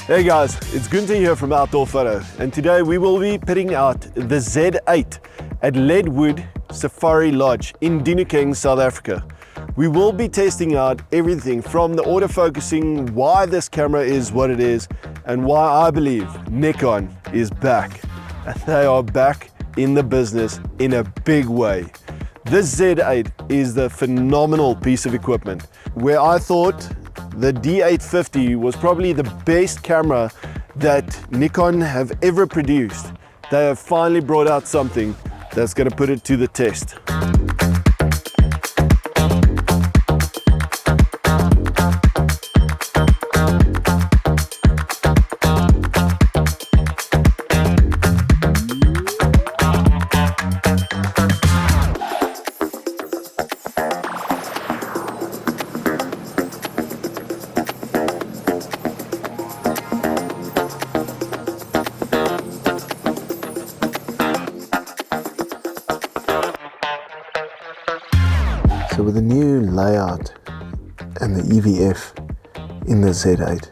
Hey guys, it's Gunther here from Outdoorphoto, and today we will be pitting out the Z8 at Leadwood Safari Lodge in Dinokeng, South Africa. We will be testing out everything from the autofocusing, why this camera is what it is, and why I believe Nikon is back. And they are back in the business in a big way. This Z8 is the phenomenal piece of equipment where I thought the D850 was probably the best camera that Nikon have ever produced. They have finally brought out something that's going to put it to the test. So with the new layout and the EVF in the Z8,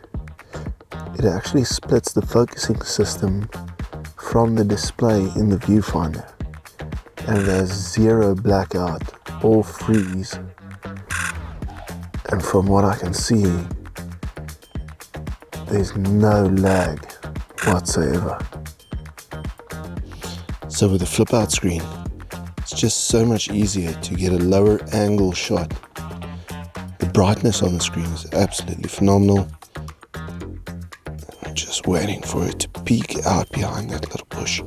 it actually splits the focusing system from the display in the viewfinder, and there's zero blackout or freeze, and from what I can see there's no lag whatsoever. So with the flip out screen, it's just so much easier to get a lower angle shot. The brightness on the screen is absolutely phenomenal. I'm just waiting for it to peek out behind that little bush.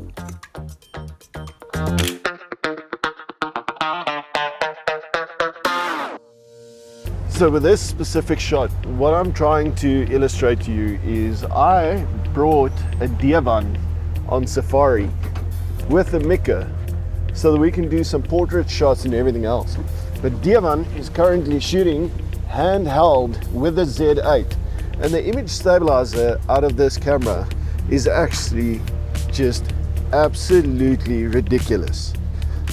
So with this specific shot, what I'm trying to illustrate to you is I brought a divan on safari with a Mika so that we can do some portrait shots and everything else. But Divan is currently shooting handheld with the Z8, and the image stabilizer out of this camera is actually just absolutely ridiculous.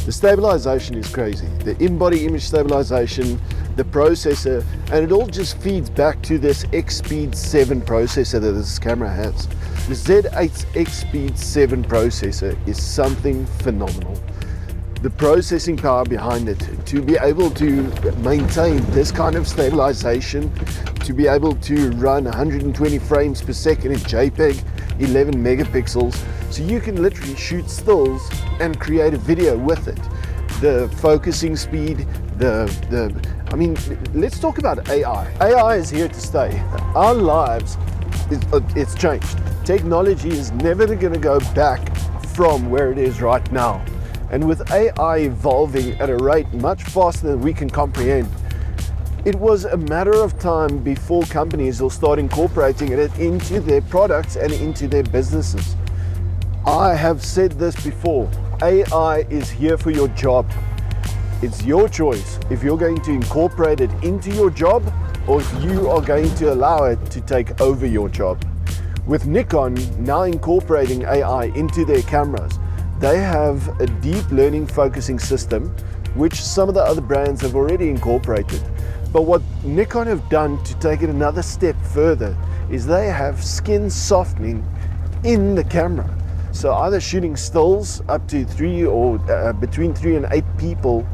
The stabilization is crazy. The in-body image stabilization, the processor, and it all just feeds back to this X-Speed 7 processor that this camera has. The Z8's X-Speed 7 processor is something phenomenal. The processing power behind it, to be able to maintain this kind of stabilization, to be able to run 120 frames per second in JPEG, 11 megapixels, so you can literally shoot stills and create a video with it. The focusing speed, I mean, let's talk about AI. AI is here to stay. Our lives, it's changed. Technology is never going to go back from where it is right now. And with AI evolving at a rate much faster than we can comprehend, it was a matter of time before companies will start incorporating it into their products and into their businesses. I have said this before, AI is here for your job. It's your choice if you're going to incorporate it into your job or if you are going to allow it to take over your job. With Nikon now incorporating AI into their cameras, they have a deep learning focusing system, which some of the other brands have already incorporated. But what Nikon have done to take it another step further is they have skin softening in the camera. So either shooting stills up to 3 or between 3 and 8 people,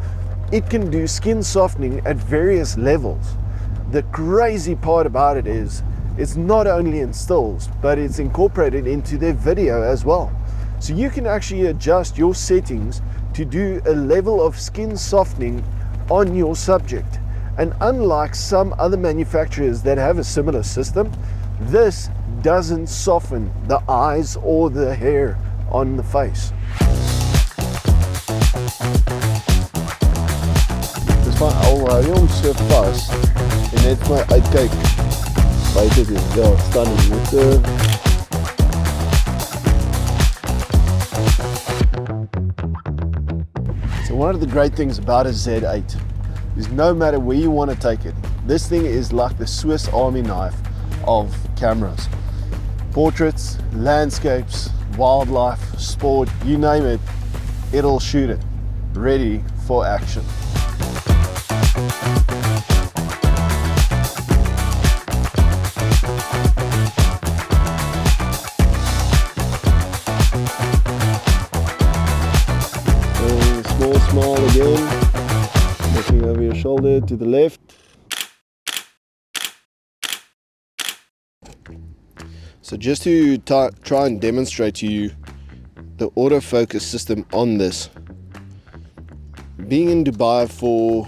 it can do skin softening at various levels. The crazy part about it is it's not only in stills, but it's incorporated into their video as well. So you can actually adjust your settings to do a level of skin softening on your subject. And unlike some other manufacturers that have a similar system, this doesn't soften the eyes or the hair on the face. Dis van al hou hom so vas en net my uitkyk buite die staan die motor. So one of the great things about a Z8 is no matter where you want to take it, this thing is like the Swiss Army knife of cameras. Portraits, landscapes, wildlife, sport, you name it, it'll shoot it, ready for action. Looking over your shoulder to the left. So just to try and demonstrate to you the autofocus system on this. Being in Dubai for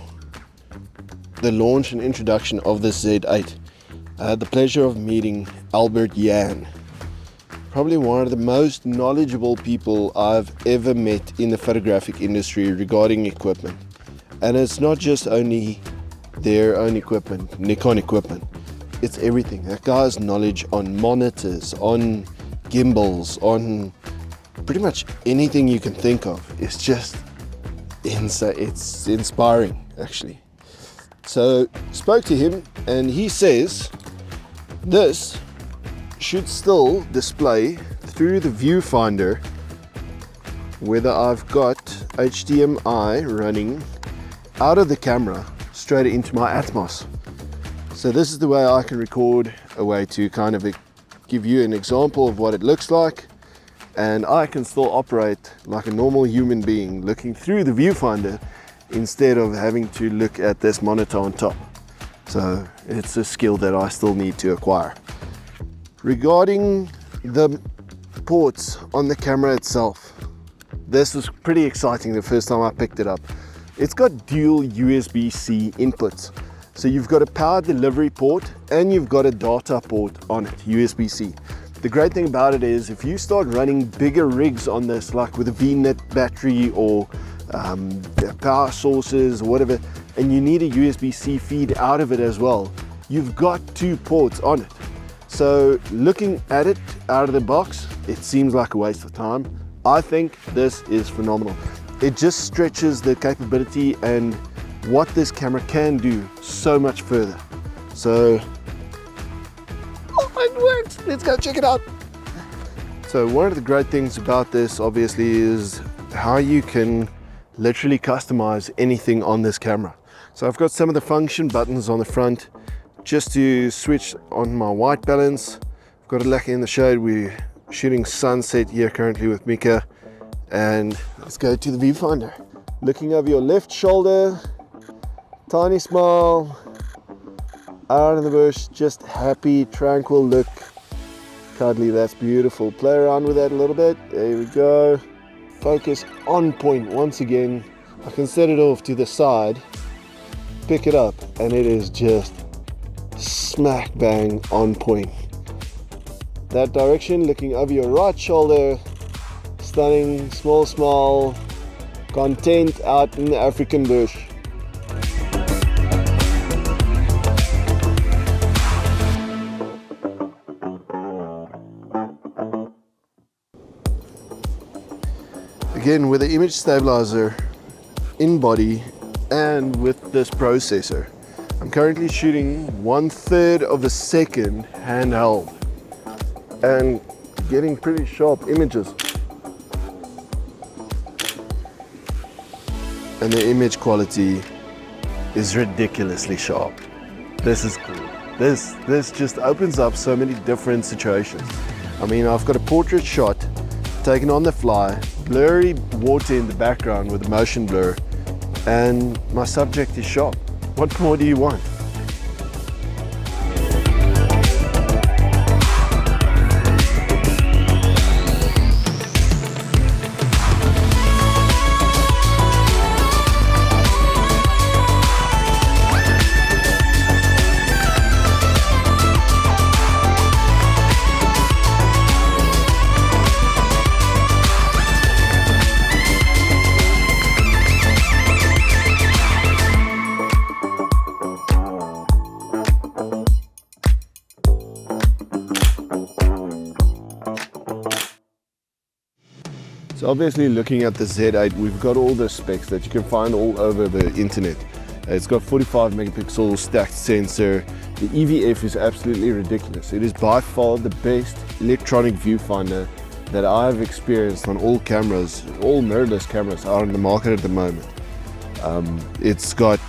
the launch and introduction of this Z8, I had the pleasure of meeting Albert Yan, probably one of the most knowledgeable people I've ever met in the photographic industry regarding equipment. And it's not just only their own equipment, Nikon equipment, it's everything. That guy's knowledge on monitors, on gimbals, on pretty much anything you can think of. It's just insane. It's inspiring, actually. So spoke to him and he says this should still display through the viewfinder whether I've got HDMI running out of the camera straight into my Atmos. So this is the way I can record, a way to kind of give you an example of what it looks like, and I can still operate like a normal human being looking through the viewfinder instead of having to look at this monitor on top. So it's a skill that I still need to acquire. Regarding the ports on the camera itself, this was pretty exciting the first time I picked it up. It's got dual USB-C inputs. So you've got a power delivery port and you've got a data port on it, USB-C. The great thing about it is if you start running bigger rigs on this, like with a VNet battery or power sources or whatever, and you need a USB-C feed out of it as well, you've got two ports on it. So looking at it out of the box, it seems like a waste of time. I think this is phenomenal. It just stretches the capability and what this camera can do so much further. So, oh my word, let's go check it out. So one of the great things about this obviously is how you can literally customize anything on this camera. So I've got some of the function buttons on the front just to switch on my white balance. I've got a lacquer in the shade. We're shooting sunset here currently with Mika, and let's go to the viewfinder. Looking over your left shoulder, tiny smile, out of the bush, just happy, tranquil look. Cuddly, that's beautiful. Play around with that a little bit. There we go. Focus on point once again. I can set it off to the side, pick it up, and it is just smack bang on point. That direction, looking over your right shoulder, stunning, small smile, content out in the African bush. Again, with the image stabilizer in body and with this processor, I'm currently shooting 1/3 of a second handheld and getting pretty sharp images. And the image quality is ridiculously sharp. This is cool. This just opens up so many different situations. I mean, I've got a portrait shot taken on the fly, blurry water in the background with a motion blur, and my subject is sharp. What more do you want? So obviously looking at the Z8, we've got all the specs that you can find all over the internet. It's got 45 megapixel stacked sensor. The Evf is absolutely ridiculous. It is by far the best electronic viewfinder that I've experienced on all cameras, all mirrorless cameras out on the market at the moment. It's got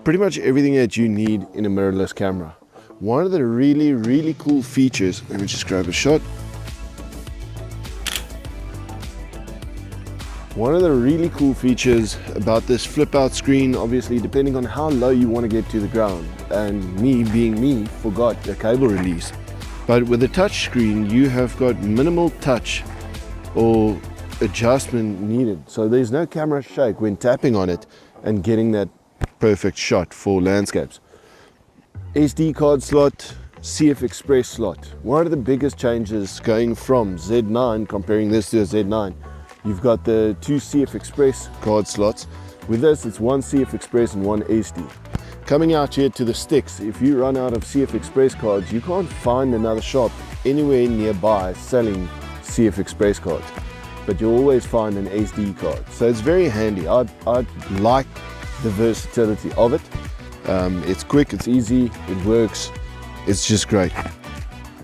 pretty much everything that you need in a mirrorless camera. One of the really cool features, let me just grab a shot. One of the really cool features about this flip out screen, obviously depending on how low you want to get to the ground, and me being me forgot a cable release, but with the touch screen you have got minimal touch or adjustment needed, so there's no camera shake when tapping on it and getting that perfect shot for landscapes. SD card slot, CF Express slot. One of the biggest changes going from Z9, comparing this to a Z9, you've got the two CF Express card slots. With this, it's one CF Express and one SD. Coming out here to the sticks, if you run out of CF Express cards, you can't find another shop anywhere nearby selling CF Express cards, but you'll always find an SD card. So it's very handy. I like the versatility of it. It's quick, it's easy, it works, it's just great.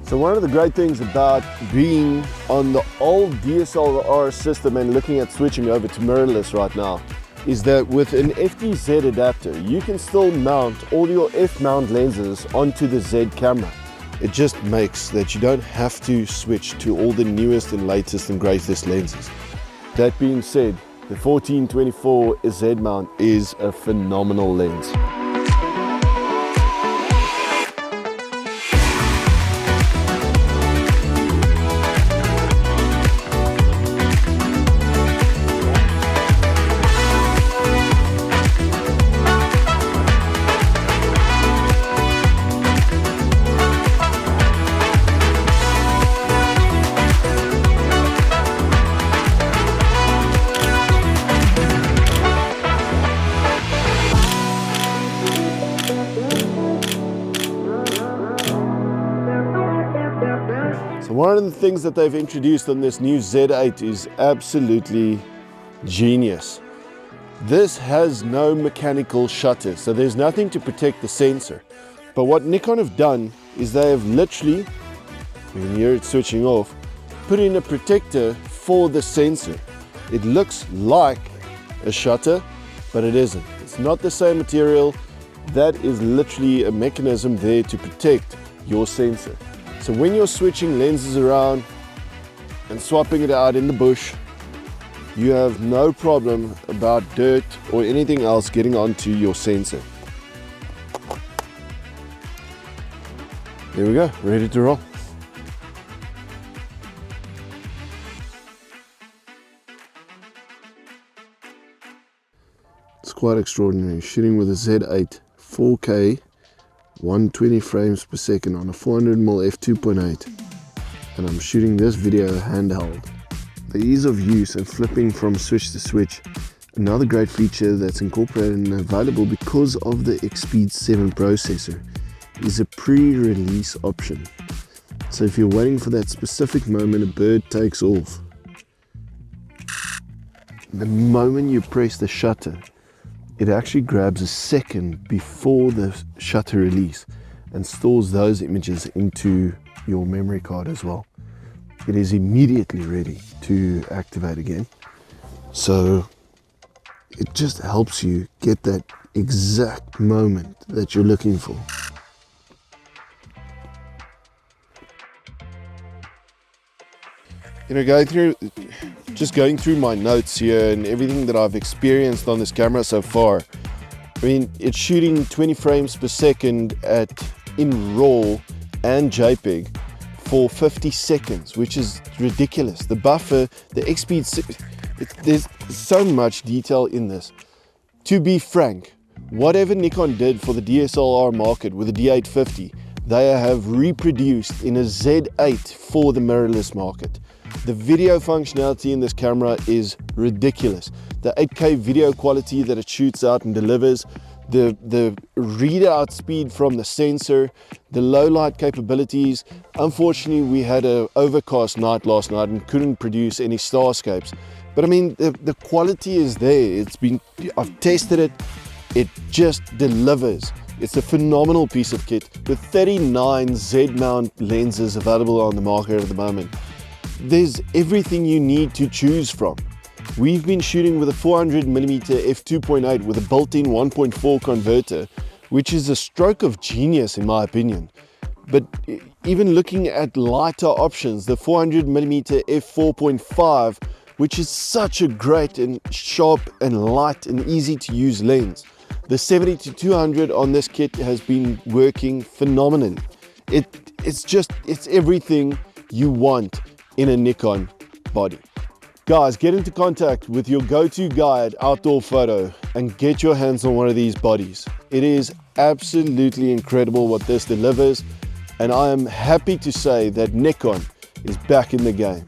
So one of the great things about being on the old DSLR system and looking at switching over to mirrorless right now is that with an FD-Z adapter, you can still mount all your F-mount lenses onto the Z camera. It just makes that you don't have to switch to all the newest and latest and greatest lenses. That being said, the 14-24 Z mount is a phenomenal lens. So one of the things that they've introduced on this new Z8 is absolutely genius. This has no mechanical shutter, so there's nothing to protect the sensor. But what Nikon have done is they have literally, you can hear it switching off, put in a protector for the sensor. It looks like a shutter, but it isn't. It's not the same material. That is literally a mechanism there to protect your sensor. So when you're switching lenses around and swapping it out in the bush, you have no problem about dirt or anything else getting onto your sensor. There we go, ready to roll. It's quite extraordinary, shooting with a Z8 4K 120 frames per second on a 400mm f2.8, and I'm shooting this video handheld. The ease of use and flipping from switch to switch, another great feature that's incorporated and available because of the Xpeed 7 processor, is a pre-release option. So if you're waiting for that specific moment a bird takes off, the moment you press the shutter, it actually grabs a second before the shutter release and stores those images into your memory card as well. It is immediately ready to activate again. So it just helps you get that exact moment that you're looking for. You know, going through my notes here and everything that I've experienced on this camera so far, I mean, it's shooting 20 frames per second in RAW and JPEG for 50 seconds, which is ridiculous. The buffer, the Xpeed, there's so much detail in this. To be frank, whatever Nikon did for the DSLR market with the D850, they have reproduced in a Z8 for the mirrorless market. The video functionality in this camera is ridiculous. The 8K video quality that it shoots out and delivers, the readout speed from the sensor, the low light capabilities. Unfortunately, we had an overcast night last night and couldn't produce any starscapes. But I mean, the quality is there. I've tested it. It just delivers. It's a phenomenal piece of kit with 39 Z-mount lenses available on the market at the moment. There's everything you need to choose from. We've been shooting with a 400mm f2.8 with a built-in 1.4 converter, which is a stroke of genius in my opinion. But even looking at lighter options, the 400mm f4.5 which is such a great and sharp and light and easy to use lens. The 70-200 on this kit has been working phenomenally. It's everything you want in a Nikon body. Guys, get into contact with your go-to guy at Outdoorphoto and get your hands on one of these bodies. It is absolutely incredible what this delivers, and I am happy to say that Nikon is back in the game.